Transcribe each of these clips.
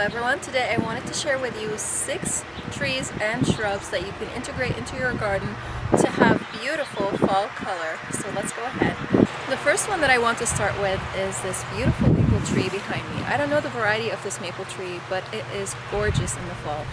everyone, today I wanted to share with you 6 trees and shrubs that you can integrate into your garden to have beautiful fall color. So let's go ahead. The first one that I want to start with is this beautiful maple tree behind me. I don't know the variety of this maple tree, but it is gorgeous in the fall.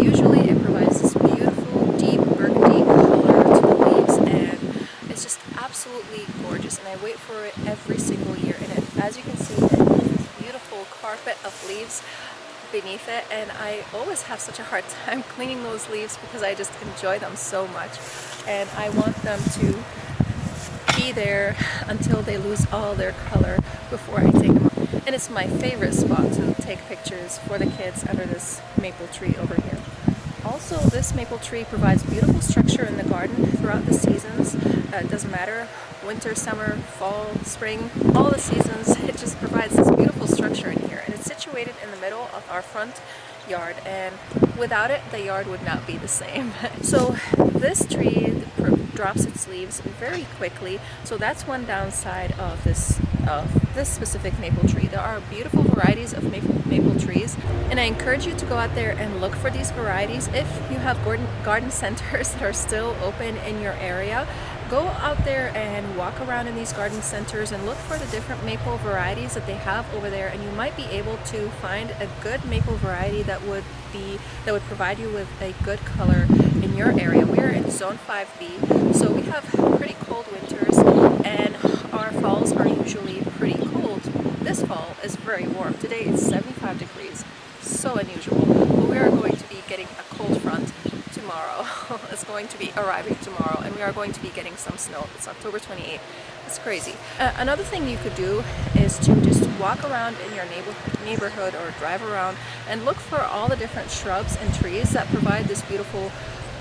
Usually it provides this beautiful deep burgundy color to the leaves, and it's just absolutely gorgeous, and I wait for it every single year. And as you can see, it has this beautiful carpet of leaves beneath it, and I always have such a hard time cleaning those leaves because I just enjoy them so much, and I want them to be there until they lose all their color before I take them up. And it's my favorite spot to take pictures for the kids under this maple tree over here. Also, this maple tree provides beautiful structure in the garden throughout the seasons. It doesn't matter, winter, summer, fall, spring, all the seasons. It just provides this beautiful structure in here, and it's situated in the middle of our front yard, and without it the yard would not be the same. So this tree drops its leaves very quickly, so that's one downside of this specific maple tree. There are beautiful varieties of maple trees, and I encourage you to go out there and look for these varieties. If you have garden centers that are still open in your area, go out there and walk around in these garden centers and look for the different maple varieties that they have over there, and you might be able to find a good maple variety that would provide you with a good color in your area. We're in zone 5B, so we have pretty cold winters, and our falls are usually pretty cold. This fall is very warm. Today it's 75 degrees, so unusual. But we are going to be getting a cold front tomorrow. It's going to be arriving tomorrow, and we are going to be getting some snow. It's October 28th. It's crazy. Another thing you could do is to just walk around in your neighborhood or drive around and look for all the different shrubs and trees that provide this beautiful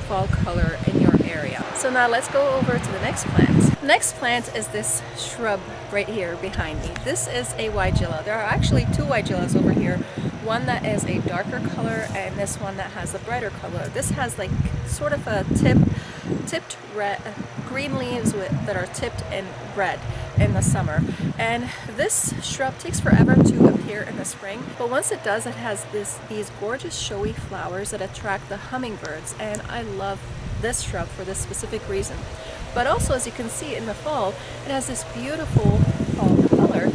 fall color in your area. So now let's go over to the next plant. Next plant is this shrub right here behind me. This is a Yilla. There are actually 2 Yillas over here. One that is a darker color and this one that has a brighter color. This has like sort of a tipped red, green leaves that are tipped in red in the summer. And this shrub takes forever to appear in the spring, but once it does, it has these gorgeous showy flowers that attract the hummingbirds, and I love this shrub for this specific reason. But also, as you can see in the fall, it has this beautiful fall color,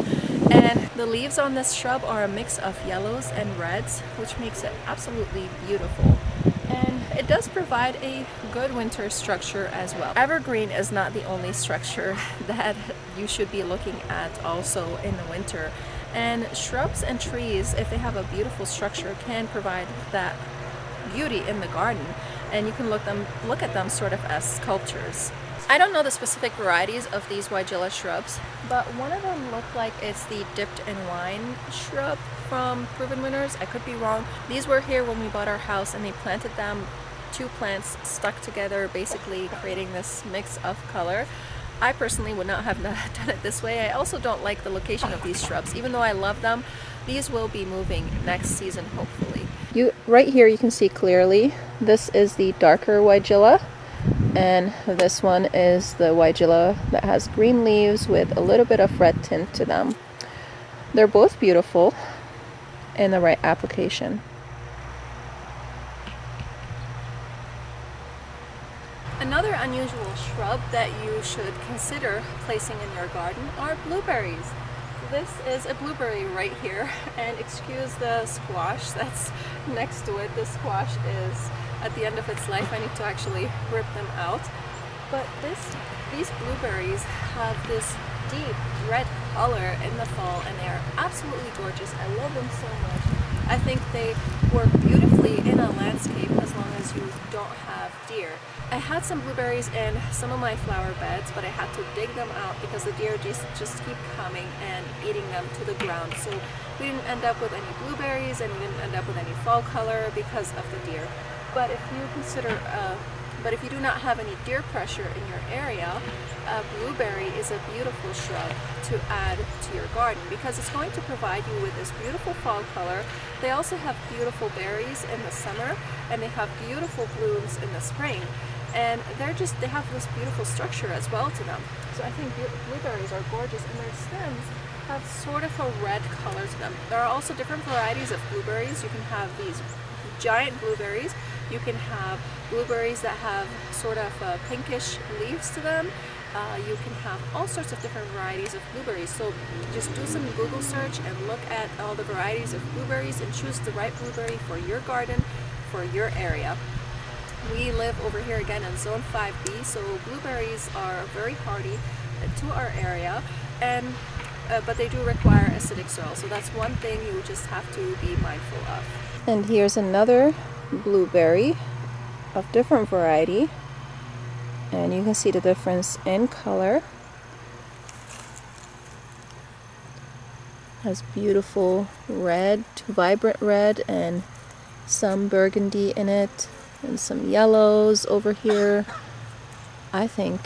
and the leaves on this shrub are a mix of yellows and reds, which makes it absolutely beautiful. And it does provide a good winter structure as well. Evergreen is not the only structure that you should be looking at also in the winter. And shrubs and trees, if they have a beautiful structure, can provide that beauty in the garden, and you can look at them sort of as sculptures. I don't know the specific varieties of these Yilla shrubs, but one of them looked like it's the dipped in wine shrub from Proven Winners. I could be wrong. These were here when we bought our house, and they planted them, 2 plants stuck together, basically creating this mix of color. I personally would not have done it this way. I also don't like the location of these shrubs. Even though I love them, these will be moving next season, hopefully. Right here you can see clearly, this is the darker Yilla, and this one is the Yilla that has green leaves with a little bit of red tint to them. They're both beautiful in the right application. Another unusual shrub that you should consider placing in your garden are blueberries. This is a blueberry right here, and excuse the squash that's next to it. The squash is at the end of its life. I need to actually rip them out. But these blueberries have this deep red color in the fall, and they are absolutely gorgeous. I love them so much. I think they work beautifully in a landscape as long as you don't have deer. I had some blueberries in some of my flower beds, but I had to dig them out because the deer just keep coming and eating them to the ground. So we didn't end up with any blueberries, and we didn't end up with any fall color because of the deer. But if you do not have any deer pressure in your area, blueberry is a beautiful shrub to add to your garden because it's going to provide you with this beautiful fall color. They also have beautiful berries in the summer, and they have beautiful blooms in the spring. And they have this beautiful structure as well to them. So I think blueberries are gorgeous, and their stems have sort of a red color to them. There are also different varieties of blueberries. You can have these giant blueberries. You can have blueberries that have sort of pinkish leaves to them. You can have all sorts of different varieties of blueberries. So just do some Google search and look at all the varieties of blueberries and choose the right blueberry for your garden, for your area. We live over here again in Zone 5B, so blueberries are very hardy to our area, and but they do require acidic soil, so that's one thing you just have to be mindful of. And here's another blueberry of different variety, and you can see the difference in color. Has beautiful red, vibrant red, and some burgundy in it, and some yellows over here. I think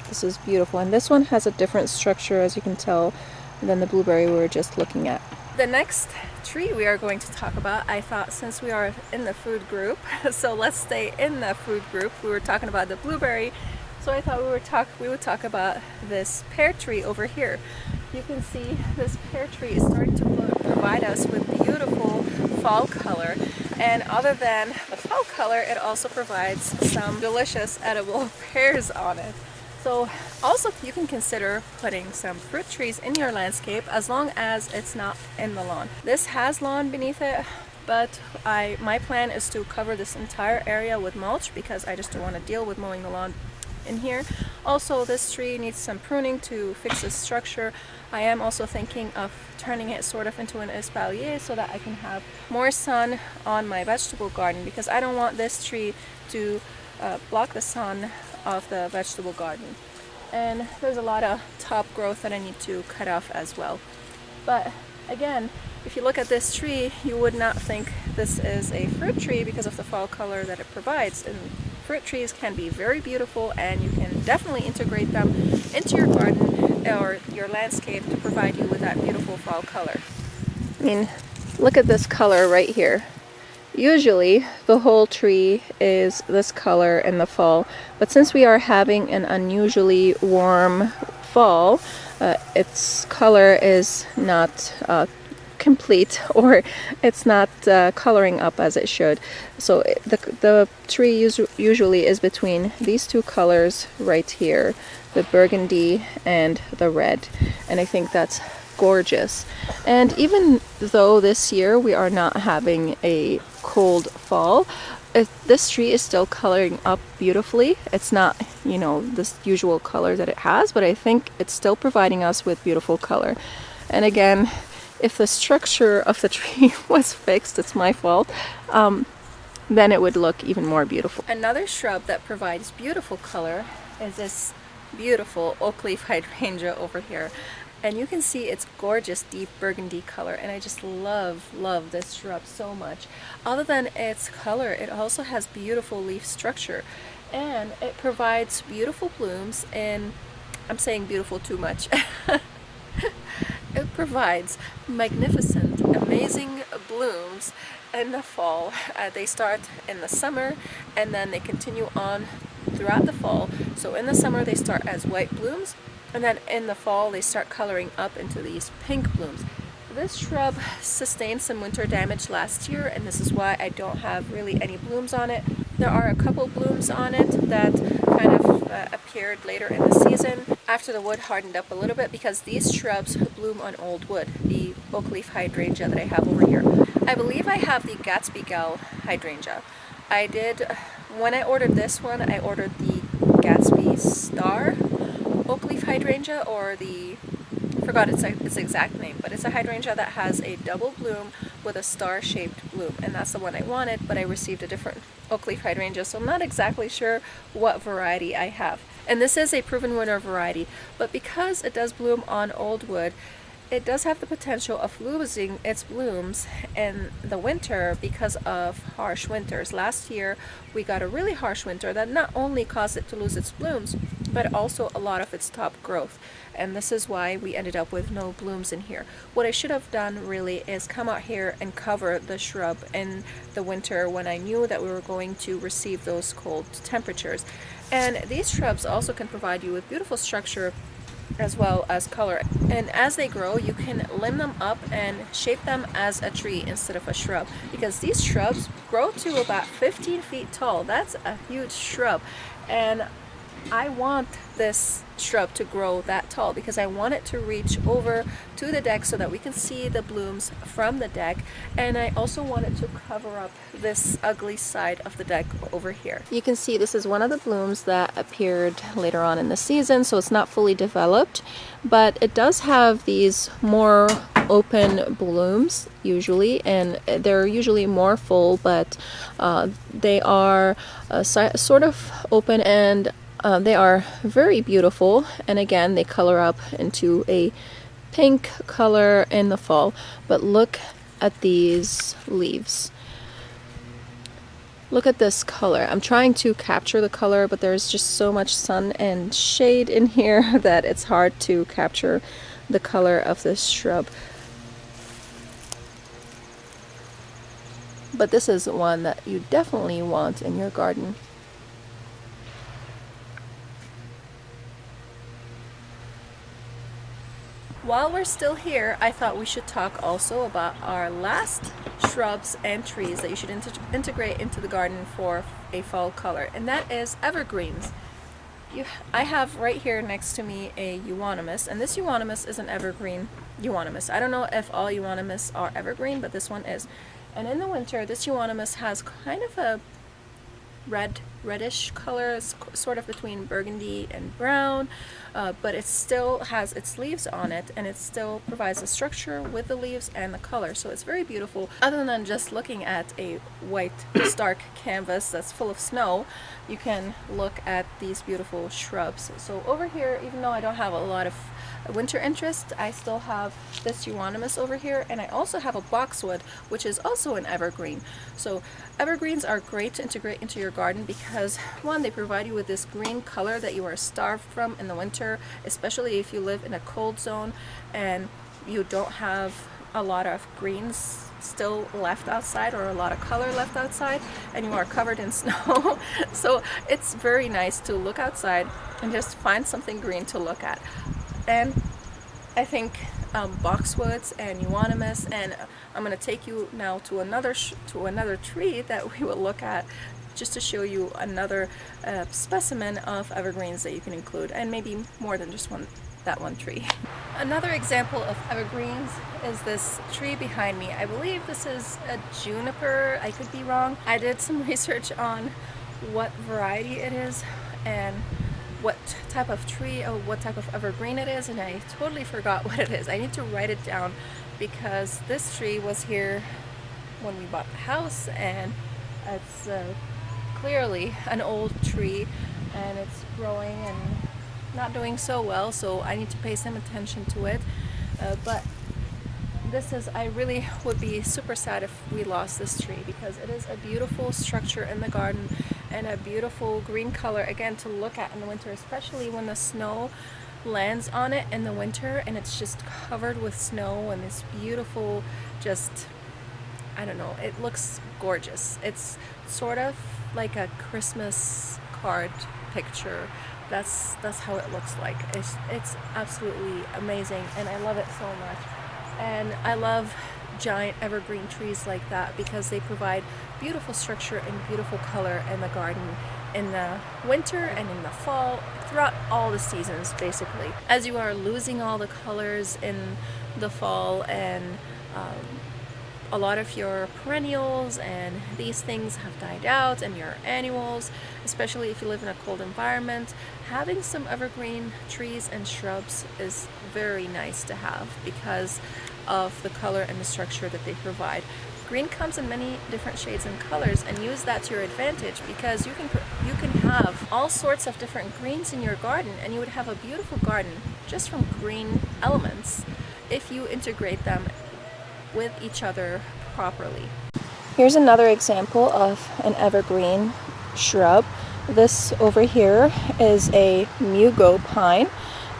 this is beautiful, and this one has a different structure, as you can tell, than the blueberry we were just looking at. The next tree we are going to talk about, I thought, since we are in the food group, so let's stay in the food group. We were talking about the blueberry, so I thought we would talk about this pear tree over here. You can see this pear tree is starting to provide us with beautiful fall color, and other than the fall color, it also provides some delicious edible pears on it. So also you can consider putting some fruit trees in your landscape as long as it's not in the lawn. This has lawn beneath it, but my plan is to cover this entire area with mulch because I just don't want to deal with mowing the lawn in here. Also, this tree needs some pruning to fix its structure. I am also thinking of turning it sort of into an espalier so that I can have more sun on my vegetable garden, because I don't want this tree to block the sun of the vegetable garden. And there's a lot of top growth that I need to cut off as well. But again, if you look at this tree, you would not think this is a fruit tree because of the fall color that it provides. And fruit trees can be very beautiful, and you can definitely integrate them into your garden or your landscape to provide you with that beautiful fall color. I mean, look at this color right here. Usually the whole tree is this color in the fall, but since we are having an unusually warm fall, its color is not complete, or it's not coloring up as it should. So the tree usually is between these two colors right here, the burgundy and the red, and I think that's gorgeous. And even though this year we are not having a cold fall, this tree is still coloring up beautifully. It's not, you know, this usual color that it has, but I think it's still providing us with beautiful color. And again, if the structure of the tree was fixed, it's my fault, then it would look even more beautiful. Another shrub that provides beautiful color is this beautiful Oakleaf Hydrangea over here. And you can see its gorgeous deep burgundy color, and I just love this shrub so much. Other than its color, it also has beautiful leaf structure, and it provides beautiful blooms in, I'm saying beautiful too much. It provides magnificent, amazing blooms in the fall. They start in the summer and then they continue on throughout the fall. So in the summer they start as white blooms, and then in the fall they start coloring up into these pink blooms. This shrub sustained some winter damage last year, and this is why I don't have really any blooms on it. There are a couple blooms on it that kind of appeared later in the season after the wood hardened up a little bit, because these shrubs bloom on old wood, the Oakleaf Hydrangea that I have over here. I believe I have the Gatsby Gal Hydrangea. When I ordered this one, I ordered the Gatsby Star Oakleaf Hydrangea, or I forgot its exact name, but it's a hydrangea that has a double bloom with a star-shaped bloom, and that's the one I wanted, but I received a different Oakleaf Hydrangea, so I'm not exactly sure what variety I have. And this is a proven winter variety, but because it does bloom on old wood, it does have the potential of losing its blooms in the winter because of harsh winters. Last year we got a really harsh winter that not only caused it to lose its blooms, but also a lot of its top growth. And this is why we ended up with no blooms in here. What I should have done really is come out here and cover the shrub in the winter when I knew that we were going to receive those cold temperatures. And these shrubs also can provide you with beautiful structure as well as color. And as they grow, you can limb them up and shape them as a tree instead of a shrub, because these shrubs grow to about 15 feet tall. That's a huge shrub, and I want this shrub to grow that tall because I want it to reach over to the deck so that we can see the blooms from the deck, and I also want it to cover up this ugly side of the deck over here. You can see this is one of the blooms that appeared later on in the season, so it's not fully developed, but it does have these more open blooms usually, and they're usually more full, but they are sort of open, and they are very beautiful, and again they color up into a pink color in the fall. But look at these leaves. Look at this color. I'm trying to capture the color, but there's just so much sun and shade in here that it's hard to capture the color of this shrub. But this is one that you definitely want in your garden. While we're still here, I thought we should talk also about our last shrubs and trees that you should integrate into the garden for a fall color, and that is evergreens. I have right here next to me a euonymus, and this euonymus is an evergreen euonymus. I don't know if all euonymus are evergreen, but this one is. And in the winter, this euonymus has kind of a reddish color, sort of between burgundy and brown, but it still has its leaves on it, and it still provides a structure with the leaves and the color, so it's very beautiful. Other than just looking at a white stark canvas that's full of snow, you can look at these beautiful shrubs. So over here, even though I don't have a lot of winter interest, I still have this euonymus over here, and I also have a boxwood, which is also an evergreen. So evergreens are great to integrate into your garden because, one, they provide you with this green color that you are starved from in the winter, especially if you live in a cold zone and you don't have a lot of greens still left outside or a lot of color left outside and you are covered in snow. So it's very nice to look outside and just find something green to look at. And I think boxwoods and euonymus, and I'm going to take you now to another tree that we will look at just to show you another specimen of evergreens that you can include, and maybe more than just that one tree. Another example of evergreens is this tree behind me. I believe this is a juniper. I could be wrong. I did some research on what variety it is and what type of tree or what type of evergreen it is, and I totally forgot what it is. I need to write it down because this tree was here when we bought the house, and it's clearly an old tree, and it's growing and not doing so well, so I need to pay some attention to it. But I really would be super sad if we lost this tree because it is a beautiful structure in the garden and a beautiful green color, again, to look at in the winter, especially when the snow lands on it in the winter and it's just covered with snow and this beautiful, just, I don't know, it looks gorgeous. It's sort of like a Christmas card picture. That's how it looks like. It's absolutely amazing, and I love it so much. And I love giant evergreen trees like that because they provide beautiful structure and beautiful color in the garden in the winter and in the fall, throughout all the seasons basically. As you are losing all the colors in the fall and a lot of your perennials and these things have died out, and your annuals, especially if you live in a cold environment, having some evergreen trees and shrubs is very nice to have because of the color and the structure that they provide. Green comes in many different shades and colors, and use that to your advantage because you can have all sorts of different greens in your garden, and you would have a beautiful garden just from green elements if you integrate them with each other properly. Here's another example of an evergreen shrub. This over here is a mugo pine,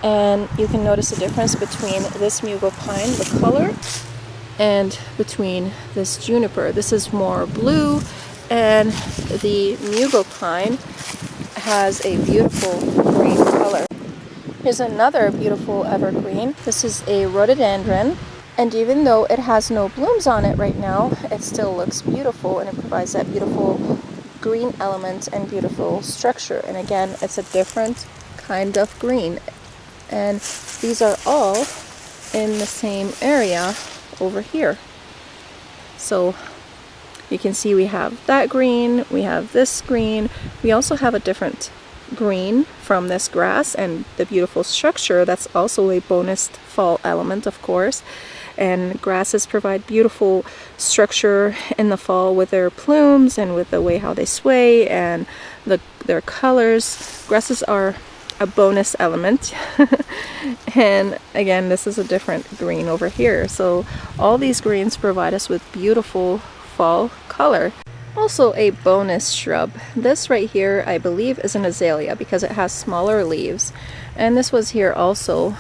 and you can notice the difference between this mugo pine, the color, and between this juniper. This is more blue, and the mugo pine has a beautiful green color. Here's another beautiful evergreen. This is a rhododendron, and even though it has no blooms on it right now, it still looks beautiful, and it provides that beautiful green element and beautiful structure. And again, it's a different kind of green, and these are all in the same area over here. So you can see we have that green, we have this green, we also have a different green from this grass, and the beautiful structure, that's also a bonus fall element, of course. And grasses provide beautiful structure in the fall with their plumes and with the way how they sway and their colors. Grasses are a bonus element. And again, this is a different green over here. So all these greens provide us with beautiful fall color. Also a bonus shrub. This right here, I believe, is an azalea because it has smaller leaves. And this was here also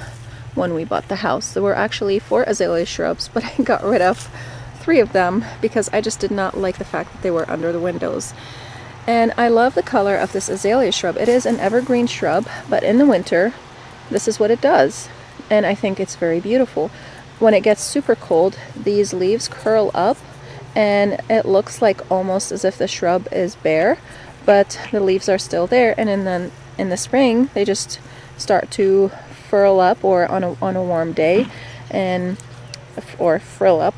when we bought the house. There were actually 4 azalea shrubs, but I got rid of 3 of them because I just did not like the fact that they were under the windows. And I love the color of this azalea shrub. It is an evergreen shrub, but in the winter, this is what it does. And I think it's very beautiful. When it gets super cold, these leaves curl up, and it looks like almost as if the shrub is bare, but the leaves are still there. And then in the spring, they just start to furl up, or on a warm day, or furl up,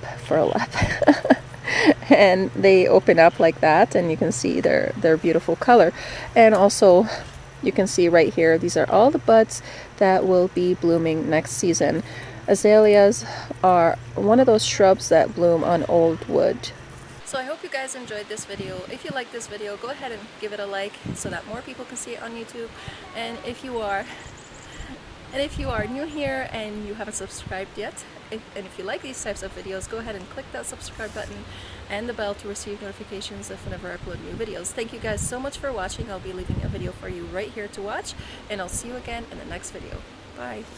and they open up like that, and you can see their beautiful color. And also you can see right here, these are all the buds that will be blooming next season. Azaleas are one of those shrubs that bloom on old wood. So I hope you guys enjoyed this video. If you like this video, go ahead and give it a like so that more people can see it on YouTube. And if you are new here and you haven't subscribed yet, and if you like these types of videos, go ahead and click that subscribe button and the bell to receive notifications of whenever I upload new videos. Thank you guys so much for watching. I'll be leaving a video for you right here to watch, and I'll see you again in the next video. Bye!